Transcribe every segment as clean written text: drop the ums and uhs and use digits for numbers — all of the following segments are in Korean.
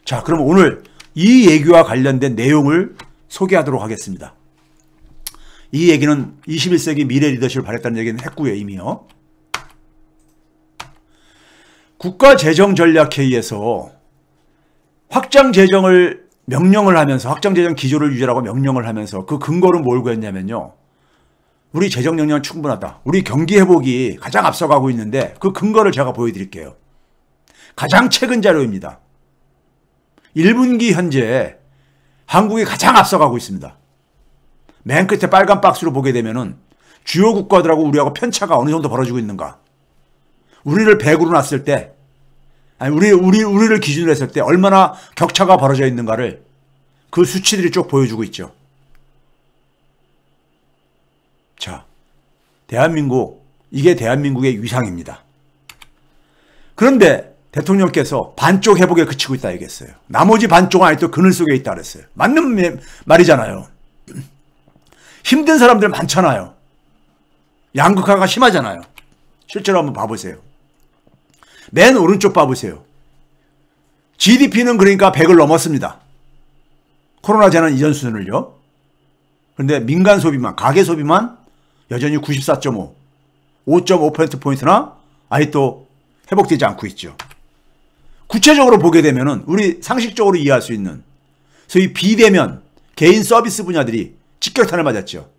자, 그럼 오늘 이 얘기와 관련된 내용을 소개하도록 하겠습니다. 이 얘기는 21세기 미래 리더십을 바랬다는 얘기는 했고요, 이미요. 국가재정전략회의에서 확장재정을 명령을 하면서 확장재정 기조를 유지하라고 명령을 하면서 그 근거를 뭘 구했냐면요. 우리 재정 역량은 충분하다. 우리 경기 회복이 가장 앞서가고 있는데 그 근거를 제가 보여드릴게요. 가장 최근 자료입니다. 1분기 현재 한국이 가장 앞서가고 있습니다. 맨 끝에 빨간 박스로 보게 되면은 주요 국가들하고 우리하고 편차가 어느 정도 벌어지고 있는가. 우리를 100으로 놨을 때, 아니, 우리를 기준으로 했을 때 얼마나 격차가 벌어져 있는가를 그 수치들이 쭉 보여주고 있죠. 자, 대한민국, 이게 대한민국의 위상입니다. 그런데 대통령께서 반쪽 회복에 그치고 있다 얘기했어요. 나머지 반쪽은 아직도 그늘 속에 있다 그랬어요. 맞는 말이잖아요. 힘든 사람들 많잖아요. 양극화가 심하잖아요. 실제로 한번 봐보세요. 맨 오른쪽 봐보세요. GDP는 그러니까 100을 넘었습니다. 코로나 재난 이전 수준을요. 그런데 민간 소비만, 가계 소비만 여전히 94.5, 5.5%포인트나 아직도 회복되지 않고 있죠. 구체적으로 보게 되면은 우리 상식적으로 이해할 수 있는 소위 비대면 개인 서비스 분야들이 직격탄을 맞았죠.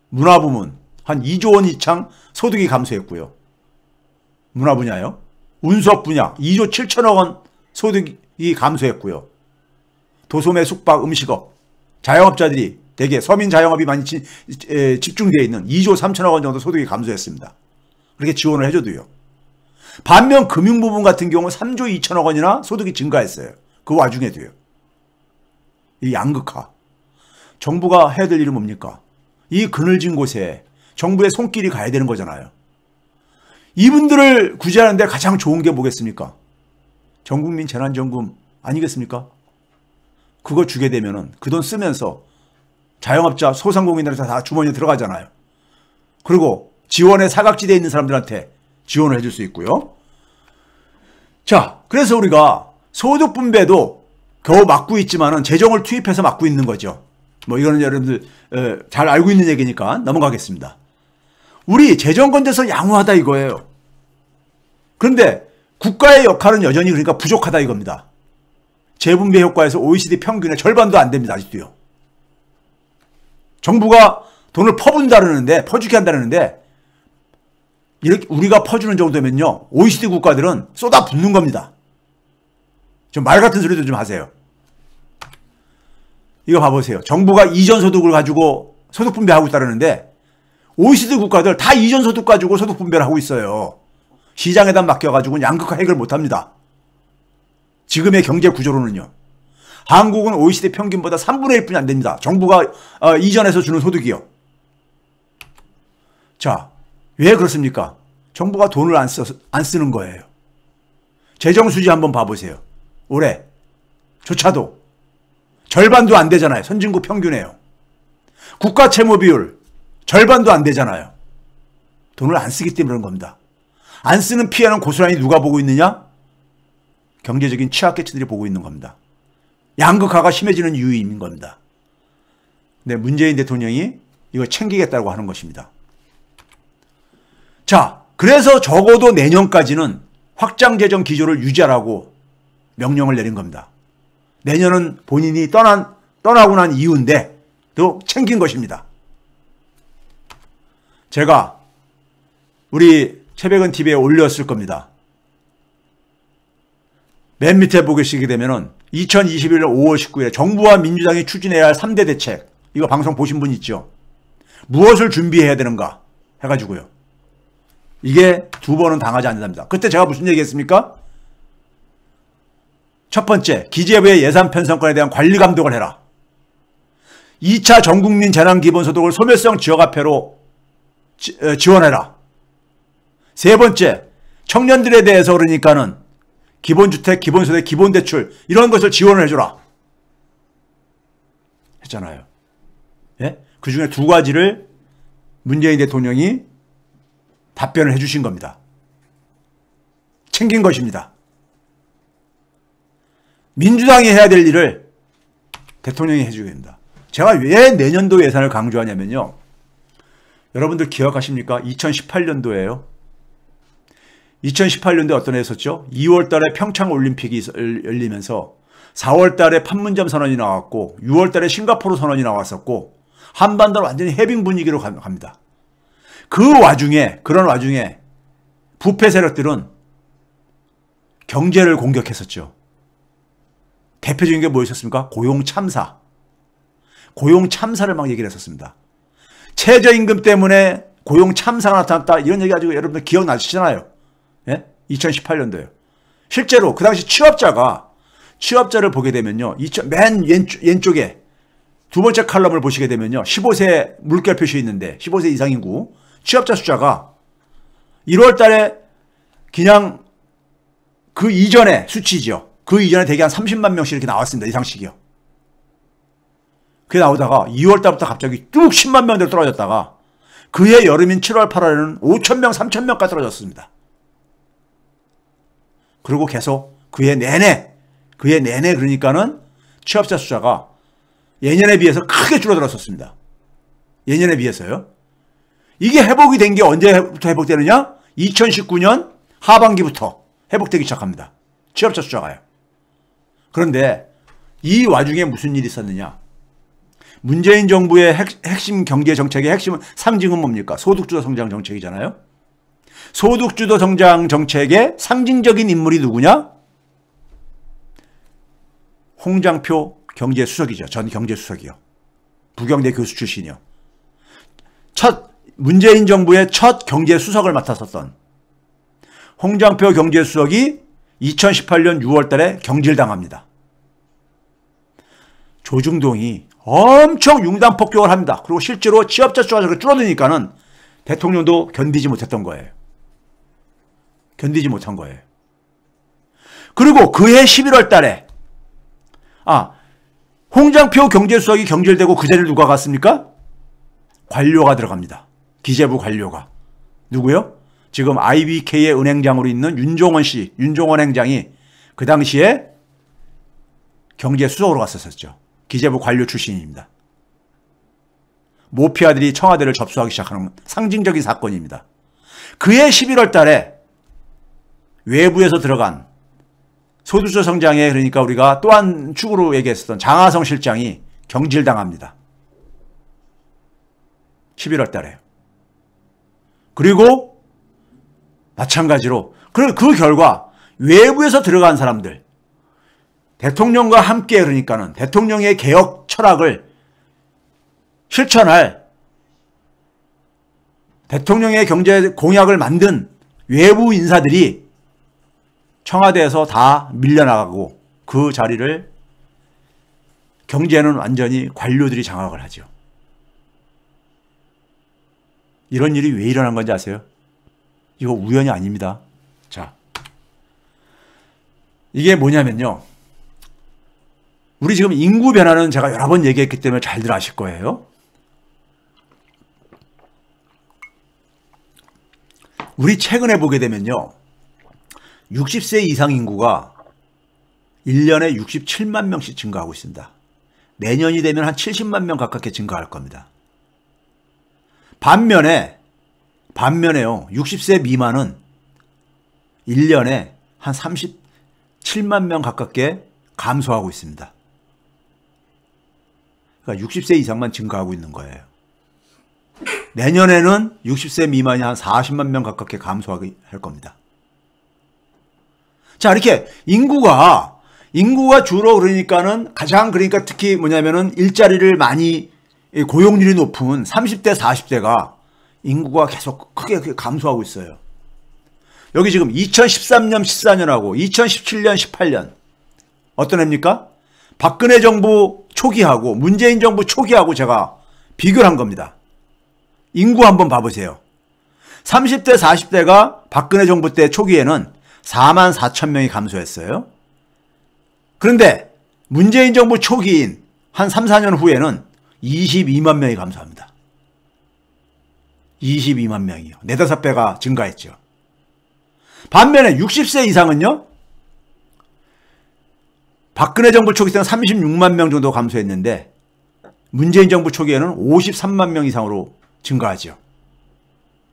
문화부문 한 2조 원 이상 소득이 감소했고요. 문화 분야요. 운수업 분야 2조 7천억 원 소득이 감소했고요. 도소매 숙박 음식업 자영업자들이 대개 서민 자영업이 많이 집중되어 있는 2조 3천억 원 정도 소득이 감소했습니다. 그렇게 지원을 해줘도요. 반면 금융 부분 같은 경우 3조 2천억 원이나 소득이 증가했어요. 그 와중에도요. 이 양극화. 정부가 해야 될 일은 뭡니까? 이 그늘진 곳에 정부의 손길이 가야 되는 거잖아요. 이분들을 구제하는데 가장 좋은 게 뭐겠습니까? 전국민 재난지원금 아니겠습니까? 그거 주게 되면은 그 돈 쓰면서 자영업자, 소상공인들한테 다 주머니에 들어가잖아요. 그리고 지원에 사각지대에 있는 사람들한테 지원을 해줄 수 있고요. 자, 그래서 우리가 소득 분배도 겨우 막고 있지만은 재정을 투입해서 막고 있는 거죠. 뭐 이거는 여러분들 잘 알고 있는 얘기니까 넘어가겠습니다. 우리 재정 건져서 양호하다 이거예요. 그런데 국가의 역할은 여전히 그러니까 부족하다 이겁니다. 재분배 효과에서 OECD 평균의 절반도 안 됩니다. 아직도요. 정부가 돈을 퍼분다는데 퍼주게 한다는데 이렇게 우리가 퍼주는 정도면요. OECD 국가들은 쏟아붓는 겁니다. 좀 말 같은 소리도 좀 하세요. 이거 봐보세요. 정부가 이전 소득을 가지고 소득 분배하고 있다는데 OECD 국가들 다 이전 소득 가지고 소득 분배를 하고 있어요. 시장에다 맡겨가지고는 양극화 해결 못합니다. 지금의 경제 구조로는요. 한국은 OECD 평균보다 3분의 1뿐이 안 됩니다. 정부가 이전해서 주는 소득이요. 자, 왜 그렇습니까? 정부가 돈을 안 쓰는 거예요. 재정수지 한번 봐보세요. 올해 조차도 절반도 안 되잖아요. 선진국 평균이에요. 국가 채무 비율 절반도 안 되잖아요. 돈을 안 쓰기 때문에 그런 겁니다. 안 쓰는 피해는 고스란히 누가 보고 있느냐? 경제적인 취약계층들이 보고 있는 겁니다. 양극화가 심해지는 이유인 겁니다. 근데 문재인 대통령이 이거 챙기겠다고 하는 것입니다. 자, 그래서 적어도 내년까지는 확장재정 기조를 유지하라고 명령을 내린 겁니다. 내년은 본인이 떠나고 난 이후인데 또 챙긴 것입니다. 제가 우리 최백은 TV에 올렸을 겁니다. 맨 밑에 보시게 되면은 2021년 5월 19일에 정부와 민주당이 추진해야 할 3대 대책. 이거 방송 보신 분 있죠? 무엇을 준비해야 되는가 해가지고요. 이게 두 번은 당하지 않는답니다. 그때 제가 무슨 얘기 했습니까? 첫 번째, 기재부의 예산 편성권에 대한 관리 감독을 해라. 2차 전국민 재난기본소득을 소멸성 지역화폐로 지원해라. 세 번째, 청년들에 대해서 그러니까는 기본주택, 기본소득, 기본대출 이런 것을 지원을 해줘라. 했잖아요. 예? 그 중에 두 가지를 문재인 대통령이 답변을 해주신 겁니다. 챙긴 것입니다. 민주당이 해야 될 일을 대통령이 해주게 됩니다. 제가 왜 내년도 예산을 강조하냐면요. 여러분들 기억하십니까? 2018년도에요. 2018년도에 어떤 해 있었죠? 2월 달에 평창 올림픽이 열리면서 4월 달에 판문점 선언이 나왔고 6월 달에 싱가포르 선언이 나왔었고 한반도는 완전히 해빙 분위기로 갑니다. 그런 와중에 부패 세력들은 경제를 공격했었죠. 대표적인 게 뭐였습니까? 고용 참사. 고용 참사를 막 얘기를 했었습니다. 최저임금 때문에 고용 참사가 나타났다. 이런 얘기 가지고 여러분들 기억나시잖아요. 예? 2018년도에요. 실제로 그 당시 취업자를 보게 되면요. 맨 왼쪽에 두 번째 칼럼을 보시게 되면요. 15세 물결 표시 있는데 15세 이상 인구 취업자 숫자가 1월 달에 그냥 그 이전에 수치죠. 그 이전에 대개 한 30만 명씩 이렇게 나왔습니다. 이상씩이요. 그게 나오다가 2월 달부터 갑자기 뚝 10만 명대로 떨어졌다가 그해 여름인 7월 8월에는 5천 명, 3천 명까지 떨어졌습니다. 그리고 계속 그해 내내 그러니까는 취업자 숫자가 예년에 비해서 크게 줄어들었었습니다. 예년에 비해서요. 이게 회복이 된 게 언제부터 회복되느냐? 2019년 하반기부터 회복되기 시작합니다. 취업자 숫자가요. 그런데 이 와중에 무슨 일이 있었느냐? 문재인 정부의 핵심 경제 정책의 핵심 상징은 뭡니까? 소득주도 성장 정책이잖아요. 소득주도 성장 정책의 상징적인 인물이 누구냐? 홍장표 경제수석이죠. 전 경제수석이요. 부경대 교수 출신이요. 문재인 정부의 첫 경제수석을 맡았었던 홍장표 경제수석이 2018년 6월 달에 경질당합니다. 조중동이 엄청 융단 폭격을 합니다. 그리고 실제로 취업자 수가 줄어드니까는 대통령도 견디지 못했던 거예요. 견디지 못한 거예요. 그리고 그해 11월 달에 홍장표 경제수석이 경질되고 그 자리를 누가 갔습니까? 관료가 들어갑니다. 기재부 관료가. 누구요? 지금 IBK의 은행장으로 있는 윤종원 씨, 윤종원 행장이 그 당시에 경제수석으로 갔었죠. 기재부 관료 출신입니다. 모피아들이 청와대를 접수하기 시작하는 상징적인 사건입니다. 그해 11월 달에 외부에서 들어간 소득주도 성장에 그러니까 우리가 또 한 축으로 얘기했었던 장하성 실장이 경질당합니다. 11월 달에. 그리고 마찬가지로 그 결과 외부에서 들어간 사람들 대통령과 함께 그러니까는 대통령의 개혁 철학을 실천할 대통령의 경제 공약을 만든 외부 인사들이 청와대에서 다 밀려나가고 그 자리를 경제는 완전히 관료들이 장악을 하죠. 이런 일이 왜 일어난 건지 아세요? 이거 우연이 아닙니다. 자, 이게 뭐냐면요. 우리 지금 인구 변화는 제가 여러 번 얘기했기 때문에 잘들 아실 거예요. 우리 최근에 보게 되면요. 60세 이상 인구가 1년에 67만 명씩 증가하고 있습니다. 내년이 되면 한 70만 명 가깝게 증가할 겁니다. 반면에요. 60세 미만은 1년에 한 37만 명 가깝게 감소하고 있습니다. 그러니까 60세 이상만 증가하고 있는 거예요. 내년에는 60세 미만이 한 40만 명 가깝게 감소할 겁니다. 자, 이렇게 인구가 주로 그러니까는 가장 그러니까 특히 뭐냐면은 일자리를 많이 고용률이 높은 30대, 40대가 인구가 계속 크게 감소하고 있어요. 여기 지금 2013년, 14년하고 2017년, 18년 어떤 해입니까? 박근혜 정부 초기하고 문재인 정부 초기하고 제가 비교를 한 겁니다. 인구 한번 봐보세요. 30대, 40대가 박근혜 정부 때 초기에는 4만 4천 명이 감소했어요. 그런데 문재인 정부 초기인 한 3, 4년 후에는 22만 명이 감소합니다. 22만 명이요. 4, 5배가 증가했죠. 반면에 60세 이상은요. 박근혜 정부 초기 때는 36만 명 정도 감소했는데 문재인 정부 초기에는 53만 명 이상으로 증가하죠.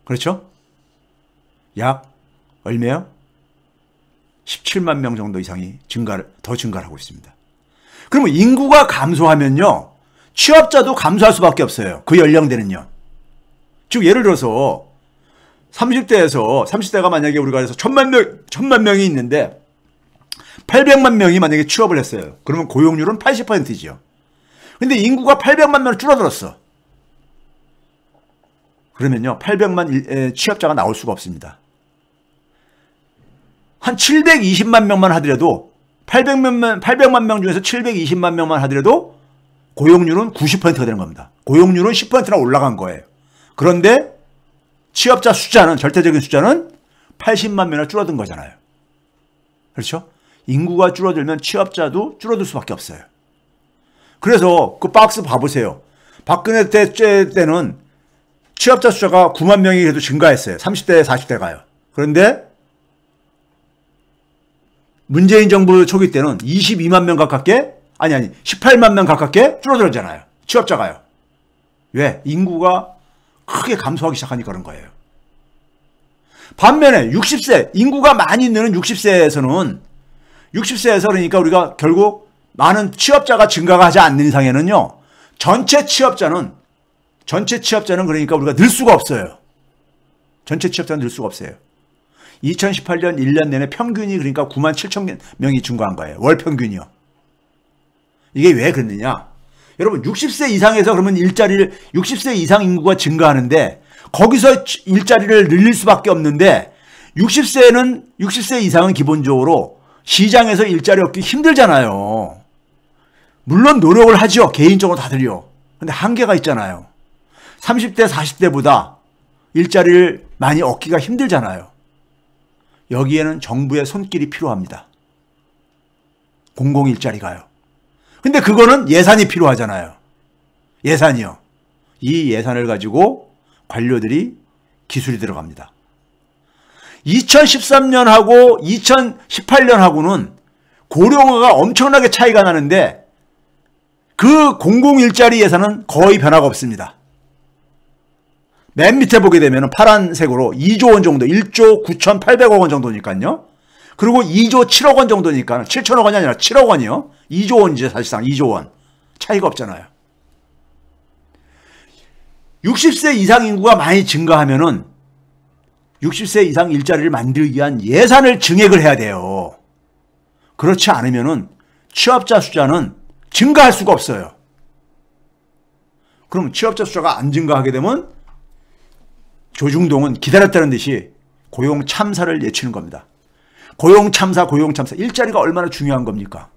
그렇죠? 약 얼마요? 17만 명 정도 이상이 더 증가를 하고 있습니다. 그러면 인구가 감소하면요, 취업자도 감소할 수밖에 없어요. 그 연령대는요. 즉 예를 들어서 30대가 만약에 우리가 그래서 1000만 명이 있는데 800만 명이 만약에 취업을 했어요. 그러면 고용률은 80%죠. 근데 인구가 800만 명으로 줄어들었어. 그러면요, 800만 취업자가 나올 수가 없습니다. 한 720만 명만 하더라도 800만 명 중에서 720만 명만 하더라도 고용률은 90%가 되는 겁니다. 고용률은 10%나 올라간 거예요. 그런데 취업자 숫자는, 절대적인 숫자는 80만 명이나 줄어든 거잖아요. 그렇죠? 인구가 줄어들면 취업자도 줄어들 수밖에 없어요. 그래서 그 박스 봐보세요. 박근혜 때는 취업자 숫자가 9만 명이 그래도 증가했어요. 30대, 40대가요. 그런데 문재인 정부 초기 때는 22만 명 가깝게, 18만 명 가깝게 줄어들었잖아요. 취업자가요. 왜? 인구가 크게 감소하기 시작하니까 그런 거예요. 반면에 60세, 인구가 많이 느는 60세에서 그러니까 우리가 결국 많은 취업자가 증가가 하지 않는 이상에는요, 전체 취업자는 그러니까 우리가 늘 수가 없어요. 전체 취업자는 늘 수가 없어요. 2018년 1년 내내 평균이 그러니까 9만 7천 명이 증가한 거예요. 월 평균이요. 이게 왜 그랬느냐? 여러분 60세 이상에서 그러면 60세 이상 인구가 증가하는데 거기서 일자리를 늘릴 수밖에 없는데 60세 이상은 기본적으로 시장에서 일자리 얻기 힘들잖아요. 물론 노력을 하죠. 개인적으로 다들요. 근데 한계가 있잖아요. 30대, 40대보다 일자리를 많이 얻기가 힘들잖아요. 여기에는 정부의 손길이 필요합니다. 공공일자리가요. 근데 그거는 예산이 필요하잖아요. 예산이요. 이 예산을 가지고 관료들이 기술이 들어갑니다. 2013년하고 2018년하고는 고령화가 엄청나게 차이가 나는데 그 공공일자리 예산은 거의 변화가 없습니다. 맨 밑에 보게 되면 파란색으로 2조 원 정도, 1조 9,800억 원 정도니까요. 그리고 2조 7억 원 정도니까 7천억 원이 아니라 7억 원이요. 2조 원이죠. 사실상 2조 원. 차이가 없잖아요. 60세 이상 인구가 많이 증가하면은 60세 이상 일자리를 만들기 위한 예산을 증액을 해야 돼요. 그렇지 않으면은 취업자 숫자는 증가할 수가 없어요. 그럼 취업자 숫자가 안 증가하게 되면 조중동은 기다렸다는 듯이 고용 참사를 예치는 겁니다. 고용 참사. 일자리가 얼마나 중요한 겁니까?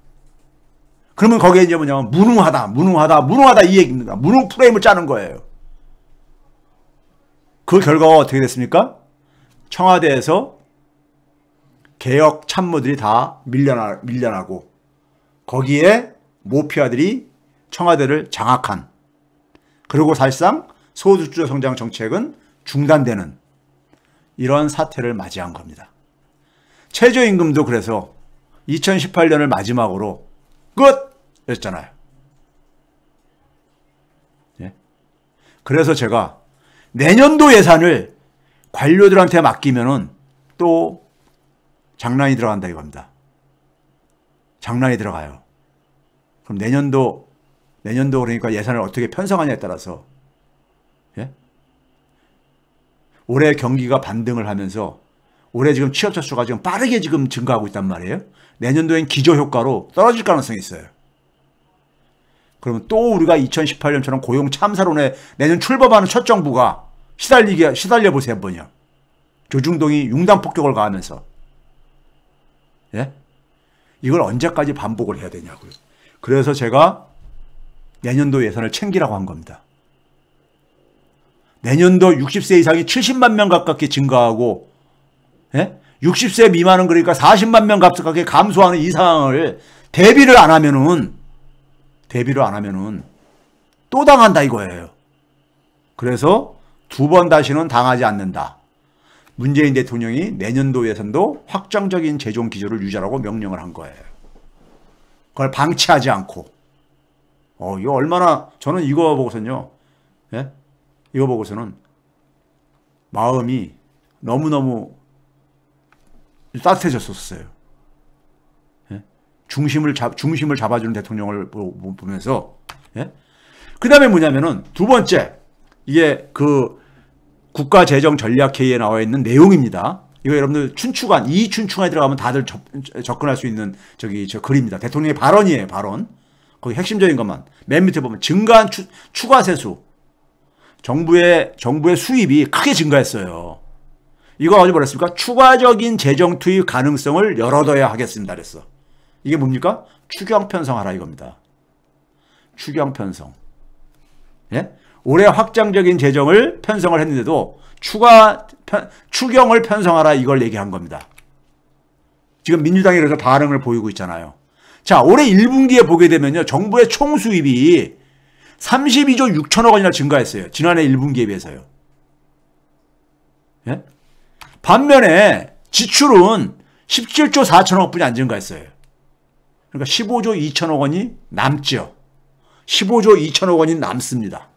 그러면 거기에 이제 뭐냐면 무능하다 이 얘기입니다. 무능 프레임을 짜는 거예요. 그 결과가 어떻게 됐습니까? 청와대에서 개혁 참모들이 다 밀려나고 거기에 모피아들이 청와대를 장악한, 그리고 사실상 소득주도 성장 정책은 중단되는 이런 사태를 맞이한 겁니다. 최저임금도 그래서 2018년을 마지막으로 끝이었잖아요. 예? 그래서 제가 내년도 예산을 관료들한테 맡기면은 또 장난이 들어간다 이겁니다. 장난이 들어가요. 그럼 내년도 그러니까 예산을 어떻게 편성하냐에 따라서, 예? 올해 경기가 반등을 하면서 올해 지금 취업자 수가 지금 빠르게 지금 증가하고 있단 말이에요. 내년도엔 기저효과로 떨어질 가능성이 있어요. 그러면 또 우리가 2018년처럼 고용 참사론에 내년 출범하는 첫 정부가 시달려 보세요 한번요. 조중동이 융단 폭격을 가하면서, 예? 이걸 언제까지 반복을 해야 되냐고요. 그래서 제가 내년도 예산을 챙기라고 한 겁니다. 내년도 60세 이상이 70만 명 가깝게 증가하고, 예? 60세 미만은 그러니까 40만 명 가깝게 감소하는 이 상황을 대비를 안 하면은 또 당한다 이거예요. 그래서 두 번 다시는 당하지 않는다. 문재인 대통령이 내년도 예산도 확정적인 재정 기조를 유지하라고 명령을 한 거예요. 그걸 방치하지 않고. 이거 얼마나, 저는 이거 보고서는요, 예? 이거 보고서는 마음이 너무너무 따뜻해졌었어요. 예? 중심을 잡아주는 대통령을 보면서. 예? 그 다음에 뭐냐면은, 두 번째, 이게 그 국가재정전략회의에 나와 있는 내용입니다. 이거 여러분들 춘추관, 이 춘추관에 들어가면 다들 접근할 수 있는 저 글입니다. 대통령의 발언이에요, 발언. 거기 핵심적인 것만. 맨 밑에 보면 증가한 추가 세수. 정부의 수입이 크게 증가했어요. 이거 가지고 뭐랬습니까? 추가적인 재정 투입 가능성을 열어둬야 하겠습니다. 그랬어. 이게 뭡니까? 추경 편성하라 이겁니다. 추경 편성. 예? 올해 확장적인 재정을 편성을 했는데도 추경을 편성하라 이걸 얘기한 겁니다. 지금 민주당이 그래서 반응을 보이고 있잖아요. 자, 올해 1분기에 보게 되면요. 정부의 총 수입이 32조 6천억 원이나 증가했어요. 지난해 1분기에 비해서요. 예? 반면에 지출은 17조 4천억 뿐이 안 증가했어요. 그러니까 15조 2천억 원이 남죠. 15조 2천억 원이 남습니다.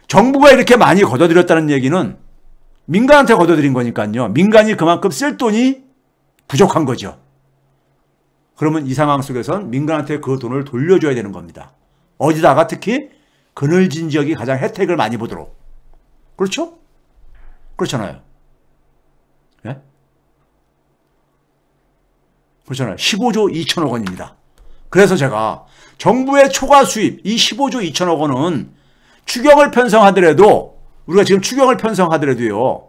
정부가 이렇게 많이 걷어들였다는 얘기는 민간한테 걷어들인 거니까요. 민간이 그만큼 쓸 돈이 부족한 거죠. 그러면 이 상황 속에선 민간한테 그 돈을 돌려줘야 되는 겁니다. 어디다가 특히 그늘진 지역이 가장 혜택을 많이 보도록. 그렇죠? 그렇잖아요. 예? 그렇잖아요. 15조 2천억 원입니다. 그래서 제가 정부의 초과 수입 이 15조 2천억 원은 추경을 편성하더라도 우리가 지금 추경을 편성하더라도요.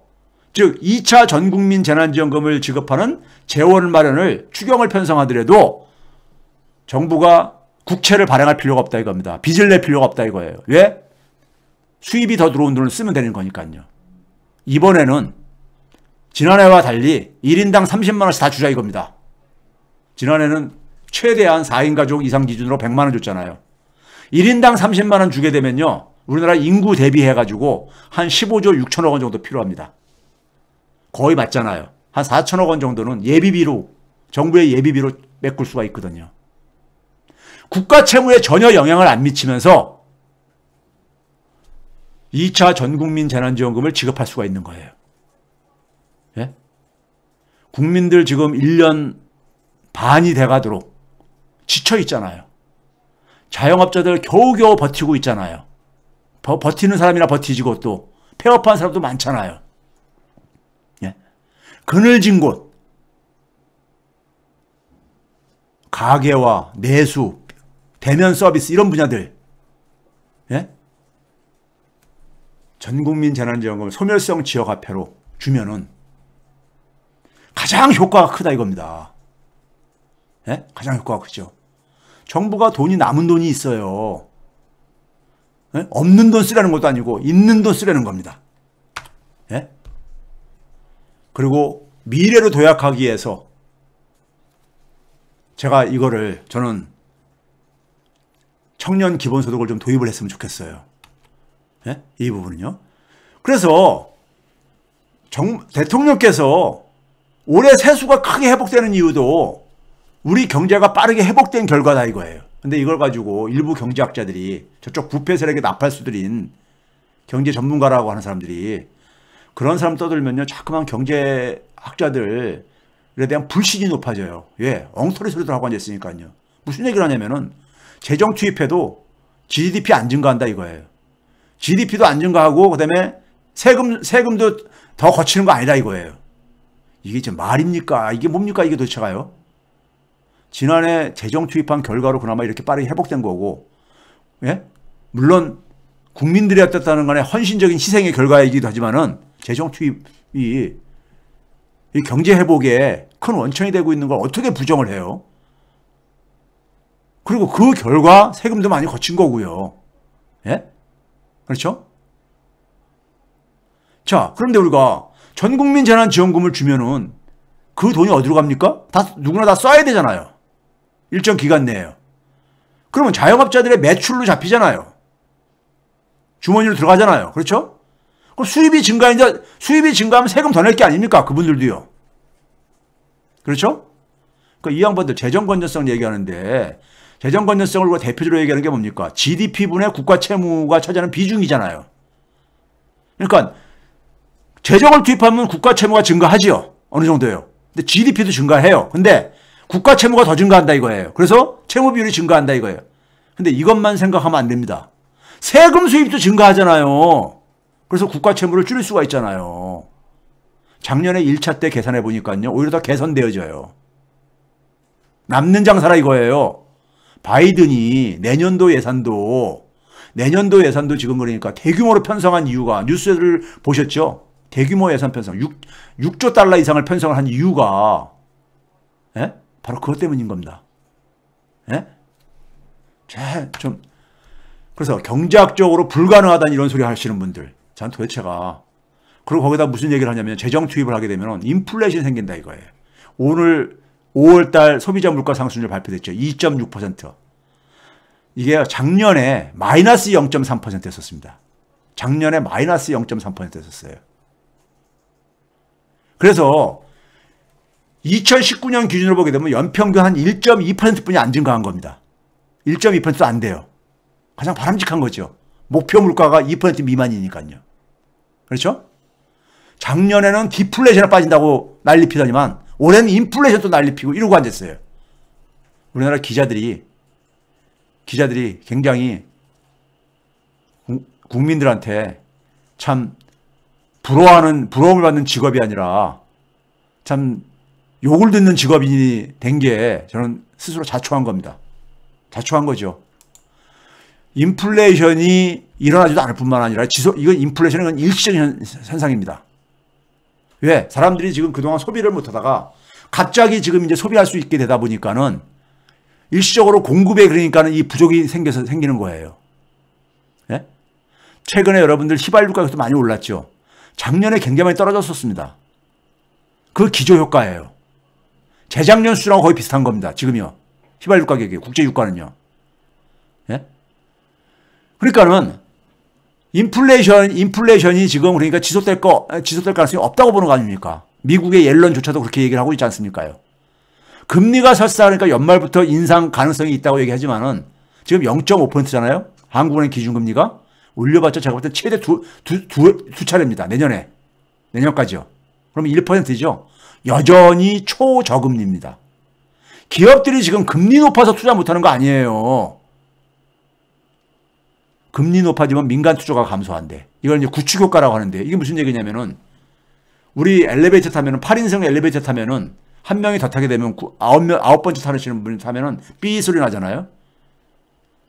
즉 2차 전국민 재난지원금을 지급하는 재원 마련을 추경을 편성하더라도 정부가 국채를 발행할 필요가 없다 이겁니다. 빚을 낼 필요가 없다 이거예요. 왜? 수입이 더 들어온 돈을 쓰면 되는 거니까요. 이번에는 지난해와 달리 1인당 30만 원씩 다 주자 이겁니다. 지난해는 최대한 4인 가족 이상 기준으로 100만 원 줬잖아요. 1인당 30만 원 주게 되면요. 우리나라 인구 대비해가지고 한 15조 6천억 원 정도 필요합니다. 거의 맞잖아요. 한 4천억 원 정도는 예비비로, 정부의 예비비로 메꿀 수가 있거든요. 국가 채무에 전혀 영향을 안 미치면서 2차 전국민 재난지원금을 지급할 수가 있는 거예요. 예? 국민들 지금 1년 반이 돼가도록 지쳐 있잖아요. 자영업자들 겨우겨우 버티고 있잖아요. 버티는 사람이나 버티지고 또 폐업한 사람도 많잖아요. 예? 그늘진 곳, 가게와 내수, 대면 서비스 이런 분야들, 예? 전국민 재난지원금 소멸성 지역화폐로 주면은 가장 효과가 크다 이겁니다. 예? 가장 효과가 크죠. 정부가 돈이 남은 돈이 있어요. 예? 없는 돈 쓰라는 것도 아니고 있는 돈 쓰라는 겁니다. 예? 그리고 미래로 도약하기 위해서 제가 이거를 저는 청년 기본소득을 좀 도입을 했으면 좋겠어요. 예? 이 부분은요. 그래서 대통령께서 올해 세수가 크게 회복되는 이유도 우리 경제가 빠르게 회복된 결과다 이거예요. 근데 이걸 가지고 일부 경제학자들이 저쪽 부패 세력의 나팔수들인 경제 전문가라고 하는 사람들이 그런 사람 떠들면요. 자꾸만 경제학자들에 대한 불신이 높아져요. 왜? 엉터리 소리들 하고 앉아있으니까요. 무슨 얘기를 하냐면은 재정 투입해도 GDP 안 증가한다 이거예요. GDP도 안 증가하고 그다음에 세금도 더 거치는 거 아니다 이거예요. 이게 지금 말입니까? 이게 뭡니까? 이게 도대체가요? 지난해 재정 투입한 결과로 그나마 이렇게 빠르게 회복된 거고, 예? 물론 국민들이 어떻다는 간에 헌신적인 희생의 결과이기도 하지만은 재정 투입이 이 경제 회복에 큰 원천이 되고 있는 걸 어떻게 부정을 해요? 그리고 그 결과 세금도 많이 거친 거고요. 예? 그렇죠? 자, 그런데 우리가 전국민 재난지원금을 주면은 그 돈이 어디로 갑니까? 누구나 다 써야 되잖아요. 일정 기간 내에요. 그러면 자영업자들의 매출로 잡히잖아요. 주머니로 들어가잖아요. 그렇죠? 그럼 수입이 증가하면 세금 더 낼 게 아닙니까? 그분들도요. 그렇죠? 그러니까 이 양반들 재정 건전성 얘기하는데 재정 건전성을 대표적으로 얘기하는 게 뭡니까? GDP분의 국가 채무가 차지하는 비중이잖아요. 그러니까 재정을 투입하면 국가 채무가 증가하지요. 어느 정도예요. 근데 GDP도 증가해요. 근데 국가 채무가 더 증가한다 이거예요. 그래서 채무 비율이 증가한다 이거예요. 근데 이것만 생각하면 안 됩니다. 세금 수입도 증가하잖아요. 그래서 국가 채무를 줄일 수가 있잖아요. 작년에 1차 때 계산해 보니까요. 오히려 더 개선되어져요. 남는 장사라 이거예요. 바이든이 내년도 예산도 지금 그러니까 대규모로 편성한 이유가 뉴스를 보셨죠? 대규모 예산 편성 6조 달러 이상을 편성을 한 이유가 예? 바로 그것 때문인 겁니다. 예? 그래서 경제학적으로 불가능하다는 이런 소리 하시는 분들 전 도대체가 그리고 거기다 무슨 얘기를 하냐면 재정 투입을 하게 되면 인플레이션이 생긴다 이거예요. 오늘 5월달 소비자 물가 상승률 발표됐죠. 2.6%. 이게 작년에 마이너스 0.3% 했었습니다. 작년에 마이너스 0.3% 했었어요. 그래서 2019년 기준으로 보게 되면 연평균 한 1.2%뿐이 안 증가한 겁니다. 1.2%도 안 돼요. 가장 바람직한 거죠. 목표 물가가 2% 미만이니까요. 그렇죠? 작년에는 디플레이션에 빠진다고 난리 피더니만 올해는 인플레이션도 난리 피고 이러고 앉았어요. 우리나라 기자들이 굉장히 국민들한테 참 부러움을 받는 직업이 아니라 참 욕을 듣는 직업인이 된 게 저는 스스로 자초한 겁니다. 자초한 거죠. 인플레이션이 일어나지도 않을 뿐만 아니라 이건 인플레이션은 일시적인 현상입니다. 왜? 사람들이 지금 그동안 소비를 못하다가 갑자기 지금 이제 소비할 수 있게 되다 보니까는 일시적으로 공급에 그러니까는 이 부족이 생기는 거예요. 예? 최근에 여러분들 휘발유 가격도 많이 올랐죠. 작년에 굉장히 많이 떨어졌었습니다. 그 기저효과예요. 재작년 수준하고 거의 비슷한 겁니다. 지금요. 휘발유 가격이 국제 유가는요. 예? 그러니까는 인플레이션이 지금 그러니까 지속될 가능성이 없다고 보는 거 아닙니까? 미국의 옐런조차도 그렇게 얘기를 하고 있지 않습니까요? 금리가 설사 그러니까 연말부터 인상 가능성이 있다고 얘기하지만은 지금 0.5%잖아요. 한국은행 기준금리가 올려봤자 제가 볼 때 최대 두 차례입니다. 내년까지요. 그러면 1%죠. 여전히 초저금리입니다. 기업들이 지금 금리 높아서 투자 못하는 거 아니에요. 금리 높아지면 민간 투자가 감소한대. 이걸 이제 구축효과라고 하는데 이게 무슨 얘기냐면은 우리 엘리베이터 타면은 8인승 엘리베이터 타면은 한 명이 더 타게 되면 9번째 타시는 분이 타면은 삐 소리 나잖아요.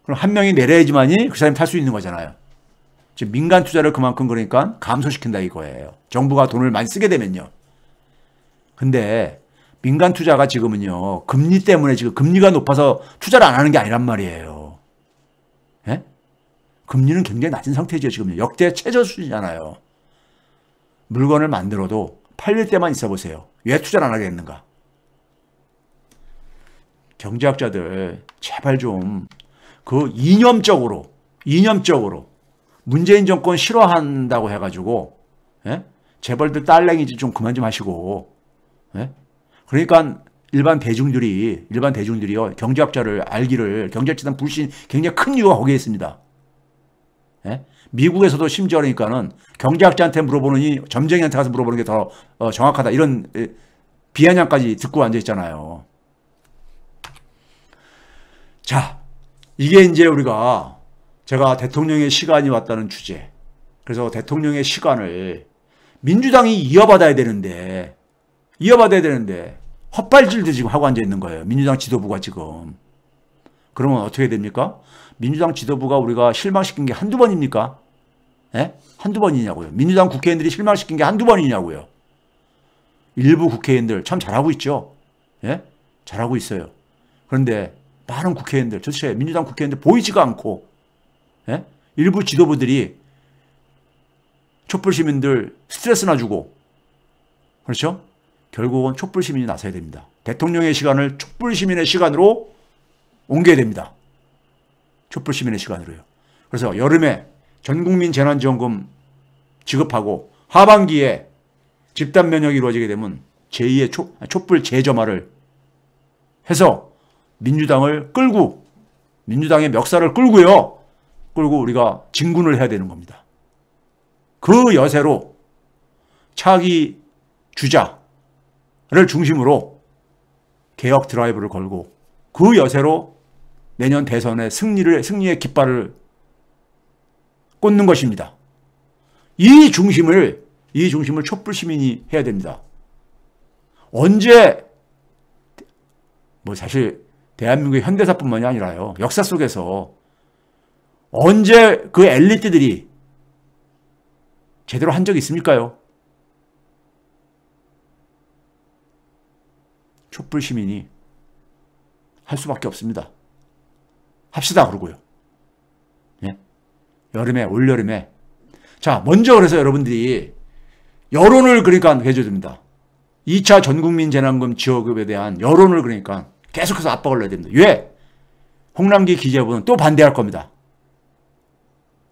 그럼 한 명이 내려야지만이 그 사람이 탈 수 있는 거잖아요. 지금 민간 투자를 그만큼 그러니까 감소시킨다 이거예요. 정부가 돈을 많이 쓰게 되면요. 근데 민간 투자가 지금은요. 금리 때문에 지금 금리가 높아서 투자를 안 하는 게 아니란 말이에요. 예? 금리는 굉장히 낮은 상태죠. 지금 역대 최저 수준이잖아요. 물건을 만들어도 팔릴 때만 있어 보세요. 왜 투자를 안 하겠는가? 경제학자들 제발 좀 그 이념적으로 문재인 정권 싫어한다고 해가지고 예? 재벌들 딸랭이지 좀 그만 좀 하시고 예? 그러니까 일반 대중들이요 경제학자를 알기를 경제학자단 불신 굉장히 큰 이유가 거기에 있습니다. 예? 미국에서도 심지어 그러니까는 경제학자한테 물어보느니 점쟁이한테 가서 물어보는 게 더 정확하다 이런 비아냥까지 듣고 앉아 있잖아요. 자, 이게 이제 제가 대통령의 시간이 왔다는 주제. 그래서 대통령의 시간을 민주당이 이어받아야 되는데 헛발질도 지금 하고 앉아 있는 거예요. 민주당 지도부가 지금. 그러면 어떻게 됩니까? 민주당 지도부가 우리가 실망시킨 게 한두 번입니까? 예? 한두 번이냐고요. 민주당 국회의원들이 실망시킨 게 한두 번이냐고요. 일부 국회의원들 참 잘하고 있죠. 예? 잘하고 있어요. 그런데 많은 국회의원들, 도대체 민주당 국회의원들 보이지가 않고 예? 일부 지도부들이 촛불 시민들 스트레스나 주고 그렇죠? 결국은 촛불 시민이 나서야 됩니다. 대통령의 시간을 촛불 시민의 시간으로 옮겨야 됩니다. 촛불 시민의 시간으로요. 그래서 여름에 전국민 재난지원금 지급하고 하반기에 집단 면역이 이루어지게 되면 제2의 촛불 재점화를 해서 민주당을 끌고 민주당의 멱살을 끌고 우리가 진군을 해야 되는 겁니다. 그 여세로 차기 주자를 중심으로 개혁 드라이브를 걸고 그 여세로 내년 대선의 승리의 깃발을 꽂는 것입니다. 이 중심을 촛불 시민이 해야 됩니다. 언제 사실 대한민국의 현대사뿐만이 아니라요. 역사 속에서 언제 그 엘리트들이 제대로 한 적이 있습니까요? 촛불 시민이 할 수밖에 없습니다. 합시다 그러고요. 예? 올여름에 자, 먼저 그래서 여러분들이 여론을 그러니까 해줘야 됩니다. 2차 전국민 재난금 지원금에 대한 여론을 그러니까 계속해서 압박을 넣어야 됩니다. 왜? 홍남기 기재부는 또 반대할 겁니다.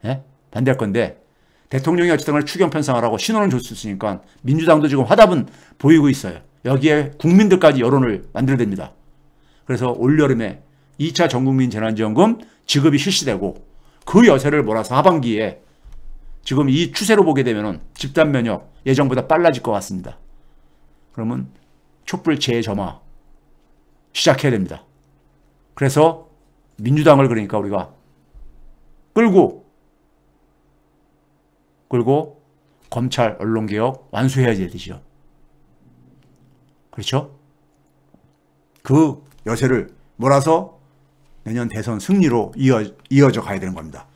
예? 반대할 건데 대통령이 어쨌든 추경 편성하라고 신호는 줬으니까 민주당도 지금 화답은 보이고 있어요. 여기에 국민들까지 여론을 만들어야 됩니다. 그래서 올여름에 2차 전국민 재난지원금 지급이 실시되고 그 여세를 몰아서 하반기에 지금 이 추세로 보게 되면 집단 면역 예정보다 빨라질 것 같습니다. 그러면 촛불 재점화 시작해야 됩니다. 그래서 민주당을 그러니까 우리가 끌고 검찰 언론개혁 완수해야 되죠. 그렇죠? 그 여세를 몰아서 내년 대선 승리로 이어져 가야 되는 겁니다.